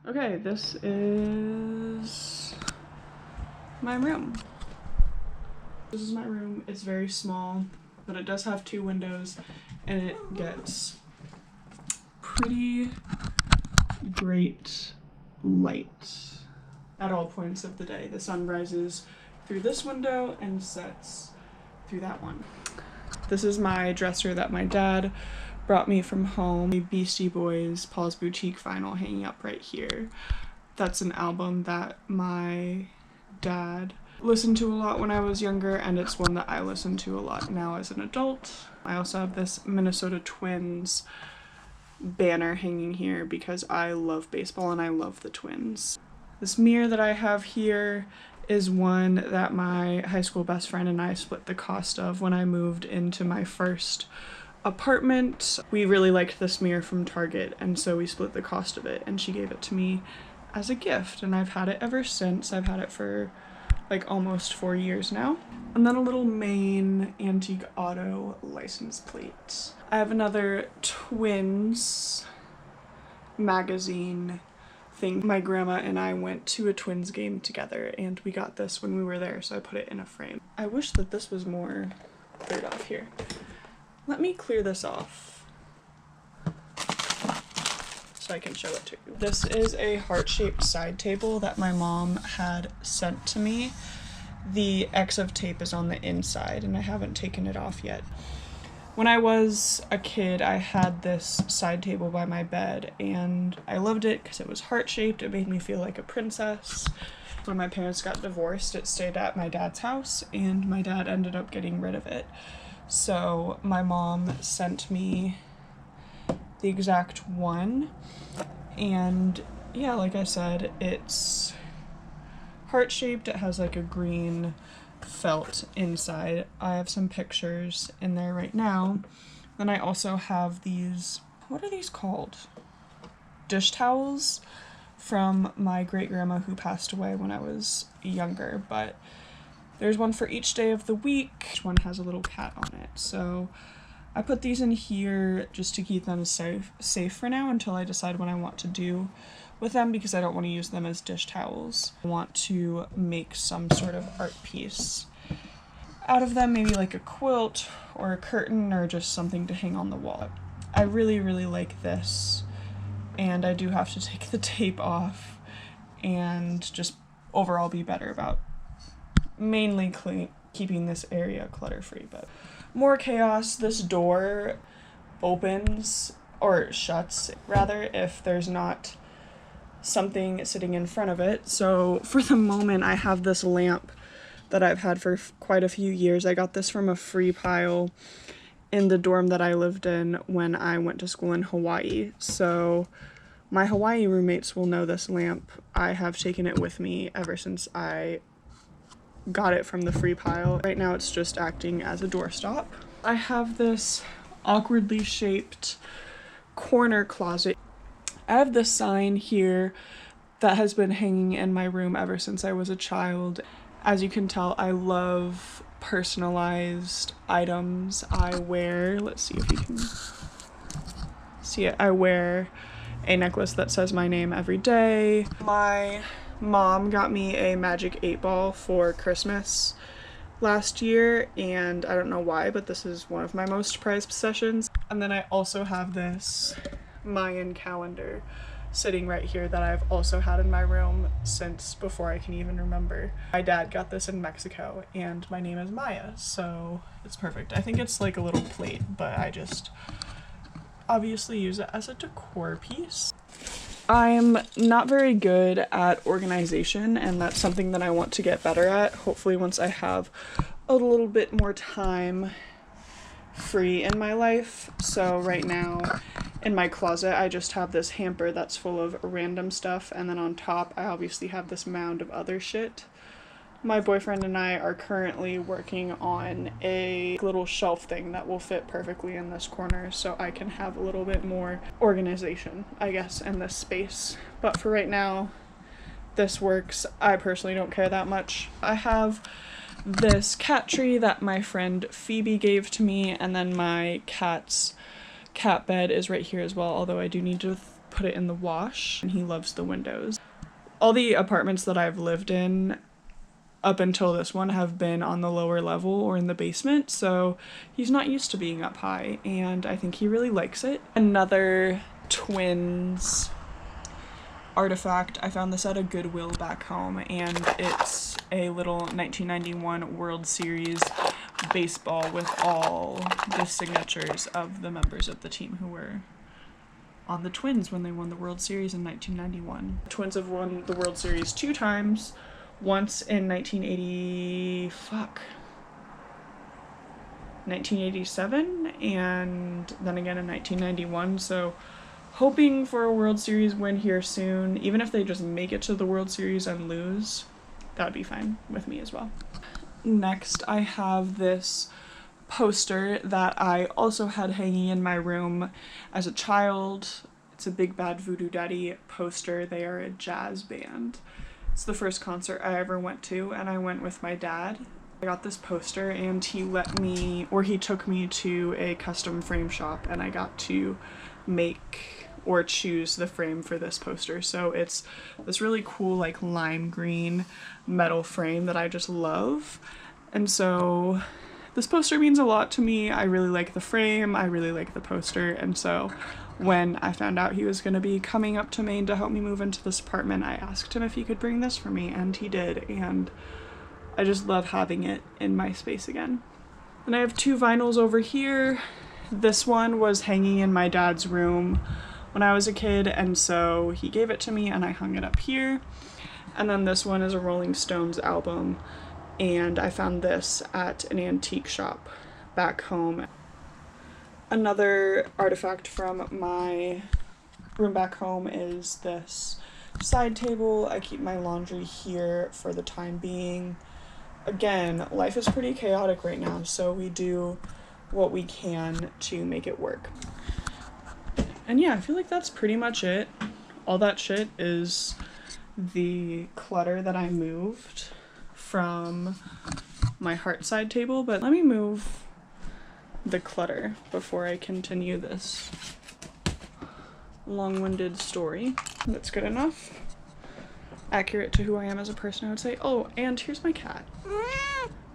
Okay, this is my room. This is my room. It's very small, but it does have 2 windows and it gets pretty great light at all points of the day. The sun rises through this window and sets through that one. This is my dresser that my dad brought me from home. Beastie Boys Paul's Boutique vinyl hanging up right here. That's an album that my dad listened to a lot when I was younger, and it's one that I listen to a lot now as an adult. I also have this Minnesota Twins banner hanging here because I love baseball and I love the Twins. This mirror that I have here is one that my high school best friend and I split the cost of when I moved into my first apartment. We really liked this mirror from Target, and so we split the cost of it, and she gave it to me as a gift, and I've had it ever since. I've had it for like almost 4 years now. And then a little Maine antique auto license plate. I have another Twins magazine thing. My grandma and I went to a Twins game together, and we got this when we were there, so I put it in a frame. I wish that this was more cleared off here. Let me clear this off so I can show it to you. This is a heart-shaped side table that my mom had sent to me. The X of tape is on the inside and I haven't taken it off yet. When I was a kid, I had this side table by my bed and I loved it because it was heart-shaped. It made me feel like a princess. When my parents got divorced, it stayed at my dad's house and my dad ended up getting rid of it. So my mom sent me the exact one, and yeah, like I said, it's heart-shaped. It has like a green felt inside. I have some pictures in there right now. Then I also have these, what are these called? Dish towels from my great-grandma who passed away when I was younger, but there's one for each day of the week. Each one has a little cat on it. So I put these in here just to keep them safe for now until I decide what I want to do with them, because I don't want to use them as dish towels. I want to make some sort of art piece out of them, maybe like a quilt or a curtain or just something to hang on the wall. I really, really like this, and I do have to take the tape off and just overall be better about mainly keeping this area clutter-free. But more chaos. This door opens, or shuts rather, if there's not something sitting in front of it. So for the moment I have this lamp that I've had for quite a few years. I got this from a free pile in the dorm that I lived in when I went to school in Hawaii. So my Hawaii roommates will know this lamp. I have taken it with me ever since I got it from the free pile. Right now it's just acting as a doorstop. I have this awkwardly shaped corner closet. I have this sign here that has been hanging in my room ever since I was a child. As you can tell, I love personalized items. I wear, let's see if you can see it, I wear a necklace that says my name every day. My mom got me a Magic 8 ball for Christmas last year, and I don't know why, but this is one of my most prized possessions. And then I also have this Mayan calendar sitting right here that I've also had in my room since before I can even remember. My dad got this in Mexico, and my name is Maya, so it's perfect. I think it's like a little plate, but I just obviously use it as a decor piece. I'm not very good at organization, and that's something that I want to get better at. Hopefully once I have a little bit more time free in my life. So right now in my closet I just have this hamper that's full of random stuff, and then on top I obviously have this mound of other shit. My boyfriend and I are currently working on a little shelf thing that will fit perfectly in this corner so I can have a little bit more organization, I guess, in this space. But for right now, this works. I personally don't care that much. I have this cat tree that my friend Phoebe gave to me, and then my cat's cat bed is right here as well, although I do need to put it in the wash, and he loves the windows. All the apartments that I've lived in up until this one have been on the lower level or in the basement, so he's not used to being up high, and I think he really likes it. Another twins artifact, I found this at a Goodwill back home, and it's a little 1991 World Series baseball with all the signatures of the members of the team who were on the Twins when they won the World Series in 1991. The Twins have won the World Series 2 times, once in 1987, and then again in 1991, so hoping for a World Series win here soon. Even if they just make it to the World Series and lose, that would be fine with me as well. Next, I have this poster that I also had hanging in my room as a child. It's a Big Bad Voodoo Daddy poster. They are a jazz band. It's the first concert I ever went to, and I went with my dad. I got this poster, and he took me to a custom frame shop, and I got to make or choose the frame for this poster. So it's this really cool like lime green metal frame that I just love, and so this poster means a lot to me. I really like the frame, I really like the poster, and so when I found out he was going to be coming up to Maine to help me move into this apartment, I asked him if he could bring this for me, and he did, and I just love having it in my space again. And I have 2 vinyls over here. This one was hanging in my dad's room when I was a kid, and so he gave it to me and I hung it up here. And then this one is a Rolling Stones album, and I found this at an antique shop back home. Another artifact from my room back home is this side table. I keep my laundry here for the time being. Again, life is pretty chaotic right now, so we do what we can to make it work. And yeah, I feel like that's pretty much it. All that shit is the clutter that I moved from my heart side table, but let me move the clutter before I continue this long-winded story. That's good enough. Accurate to who I am as a person, I would say. Oh, and here's my cat.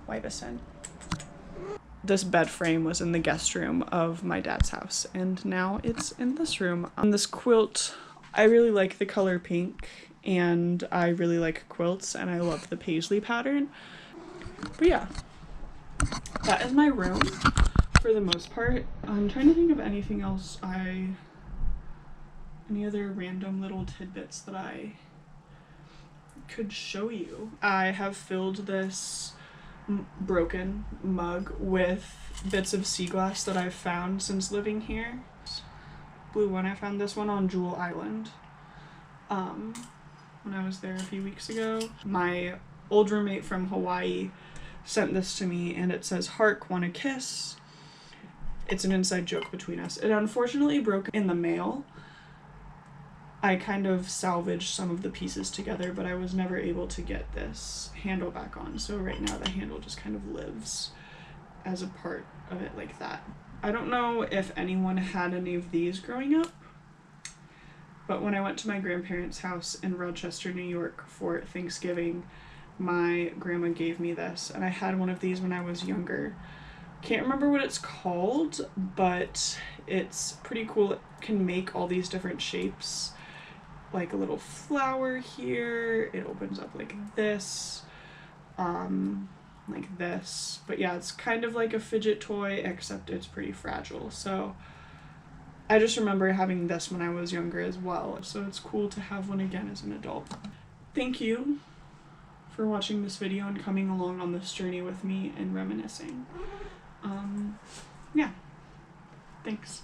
Wybison. This bed frame was in the guest room of my dad's house, and now it's in this room. This quilt, I really like the color pink, and I really like quilts, and I love the paisley pattern. But yeah, that is my room for the most part. I'm trying to think of anything else any other random little tidbits that I could show you. I have filled this broken mug with bits of sea glass that I've found since living here. Blue one, I found this one on Jewel Island when I was there a few weeks ago. My old roommate from Hawaii sent this to me, and it says, "Hark, wanna kiss?" It's an inside joke between us. It unfortunately broke in the mail. I kind of salvaged some of the pieces together, but I was never able to get this handle back on. So right now the handle just kind of lives as a part of it like that. I don't know if anyone had any of these growing up, but when I went to my grandparents' house in Rochester, New York for Thanksgiving, my grandma gave me this, and I had one of these when I was younger. Can't remember what it's called, but it's pretty cool. It can make all these different shapes, like a little flower here. It opens up like this, but yeah, it's kind of like a fidget toy, except it's pretty fragile. So I just remember having this when I was younger as well, so it's cool to have one again as an adult. Thank you for watching this video and coming along on this journey with me and reminiscing. Yeah, thanks.